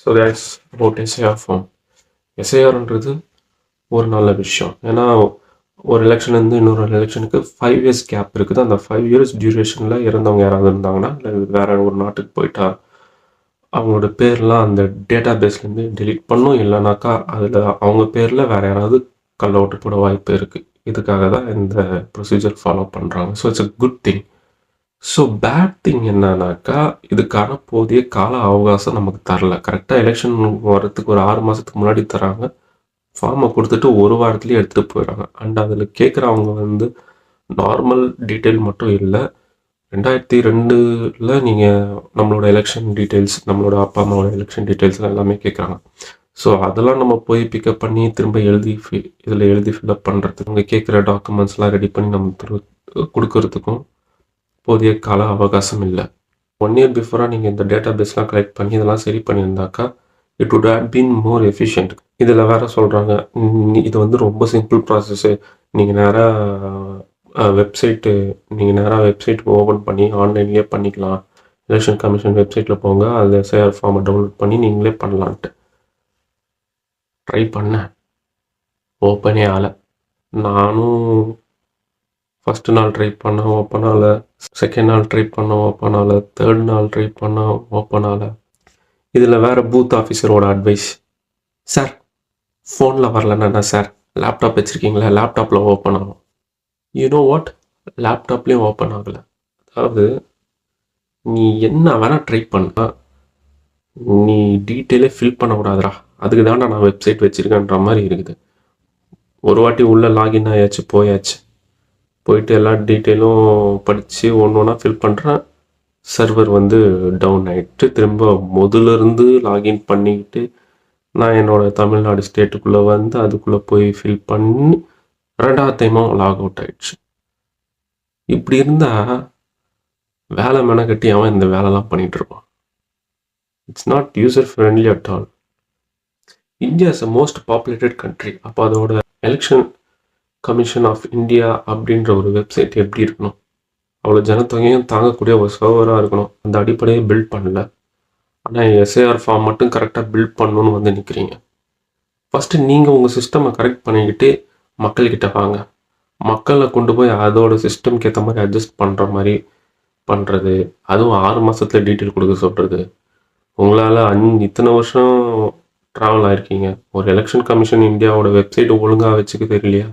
So guys about SIR form. எஸ்ஐஆர்ன்றது ஒரு நல்ல விஷயம். ஏன்னா ஒரு எலெக்ஷன்லேருந்து இன்னொரு எலெக்ஷனுக்கு 5 இயர்ஸ் கேப் இருக்குது. அந்த 5 இயர்ஸ் டியூரேஷனில் இறந்தவங்க யாராவது இருந்தாங்கன்னா, இல்லை வேற ஒரு நாட்டுக்கு போயிட்டா அவங்களோட பேர்லாம் அந்த டேட்டா பேஸ்லேருந்து டெலீட் பண்ணும். இல்லைனாக்கா அதில் அவங்க பேரில் வேறு யாராவது கள்ள ஓட்டு போட வாய்ப்பு இருக்குது. இதுக்காக தான் இந்த ப்ரொசீஜர் ஃபாலோ பண்ணுறாங்க. So it's a good thing. So bad thing என்னன்னாக்கா, இதுக்கான போதிய கால அவகாசம் நமக்கு தரல. கரெக்டாக எலெக்ஷன் வரத்துக்கு ஒரு 6 மாதத்துக்கு முன்னாடி தராங்க. ஃபார்மை கொடுத்துட்டு ஒரு வாரத்துலேயே எடுத்துகிட்டு போயிடுறாங்க. அண்ட் அதில் கேட்குறவங்க வந்து நார்மல் டீட்டெயில் மட்டும் இல்லை. 2002 நீங்கள் நம்மளோட எலெக்ஷன் டீட்டெயில்ஸ், நம்மளோட அப்பா அம்மாவோட எலெக்ஷன் டீட்டெயில்ஸ் எல்லாமே கேட்குறாங்க. ஸோ அதெல்லாம் நம்ம போய் பிக்கப் பண்ணி திரும்ப இதில் எழுதி ஃபில்அப் பண்ணுறதுக்கு, அவங்க கேட்குற டாக்குமெண்ட்ஸ்லாம் ரெடி பண்ணி நம்ம கொடுக்கறதுக்கும் போதிய கால அவகாசம் இல்லை. 1 இயர் பிஃபோராக நீங்கள் இந்த டேட்டா பேஸ்லாம் கலெக்ட் பண்ணி இதெல்லாம் சரி பண்ணியிருந்தாக்கா it would have been more efficient. இதில் வேறு சொல்கிறாங்க, இது வந்து ரொம்ப சிம்பிள் ப்ராசஸ்ஸு. நீங்கள் நேராக வெப்சைட் ஓப்பன் பண்ணி ஆன்லைன்லேயே பண்ணிக்கலாம். எலெக்ஷன் கமிஷன் வெப்சைட்டில் போங்க, அதில் எஸ்ஐஆர் ஃபார்மை டவுன்லோட் பண்ணி நீங்களே பண்ணலான்ட்டு ட்ரை பண்ணேன். ஓப்பனே ஆகலை. நானும் ஃபஸ்ட்டு நாள் ட்ரை பண்ண ஓப்பன் ஆகலை, செகண்ட் நாள் ட்ரை பண்ண ஓப்பன் ஆகலை, தேர்ட் நாள் ட்ரை பண்ண ஓப்பன் ஆகலை. இதில் வேறு பூத் ஆஃபீஸரோட அட்வைஸ், சார் ஃபோனில் வரலன்னா என்ன சார், லேப்டாப் வச்சுருக்கீங்களா, லேப்டாப்பில் ஓப்பன் ஆகும். யூனோ வாட், லேப்டாப்லேயும் ஓப்பன் ஆகலை. அதாவது நீ என்ன வேணால் ட்ரை பண்ணா, நீ டீட்டெயிலே ஃபில் பண்ணக்கூடாதுரா, அதுக்கு தான்டா நான் வெப்சைட் வச்சுருக்கேன்ற மாதிரி இருக்குது. ஒரு வாட்டி உள்ளே லாகின் ஆயாச்சு, போயிட்டு எல்லா டீட்டெயிலும் படித்து ஒன்று ஒன்றா ஃபில் பண்ணுறேன். சர்வர் வந்து டவுன் ஆகிட்டு திரும்ப முதலேருந்து லாகின் பண்ணிக்கிட்டு நான் என்னோடய தமிழ்நாடு ஸ்டேட்டுக்குள்ளே வந்து அதுக்குள்ளே போய் ஃபில் பண்ணி 2வது டைமும் லாக் அவுட் ஆகிடுச்சு. இப்படி இருந்தால் வேலை மெனக்கட்டி அவன் இந்த வேலைலாம் பண்ணிகிட்ருப்பான். It's not user friendly at all. India is a most populated country. அப்போ அதோட எலெக்ஷன் கமிஷன் ஆஃப் இந்தியா அப்படின்ற ஒரு வெப்சைட் எப்படி இருக்கணும், அவ்வளோ ஜனத்தொகையும் தாங்கக்கூடிய ஒரு சர்வராக இருக்கணும். அந்த அடிப்படையை பில்ட் பண்ணல. ஆனால் எஸ்ஐஆர் ஃபார்ம் மட்டும் கரெக்டாக பில்ட் பண்ணணுன்னு வந்து நிற்கிறீங்க. ஃபஸ்ட்டு நீங்கள் உங்கள் சிஸ்டமை கரெக்ட் பண்ணிக்கிட்டு மக்கள்கிட்ட வாங்க. மக்களை கொண்டு போய் அதோட சிஸ்டம்க்கு ஏற்ற மாதிரி அட்ஜஸ்ட் பண்ணுற மாதிரி பண்ணுறது, அதுவும் 6 மாதத்தில் டீட்டெயில் கொடுக்க சொல்கிறது. உங்களால் இத்தனை வருஷம் ட்ராவல் ஆகிருக்கீங்க, ஒரு எலெக்ஷன் கமிஷன் இந்தியாவோட வெப்சைட் ஒழுங்காக வச்சுக்க தெரியலையா?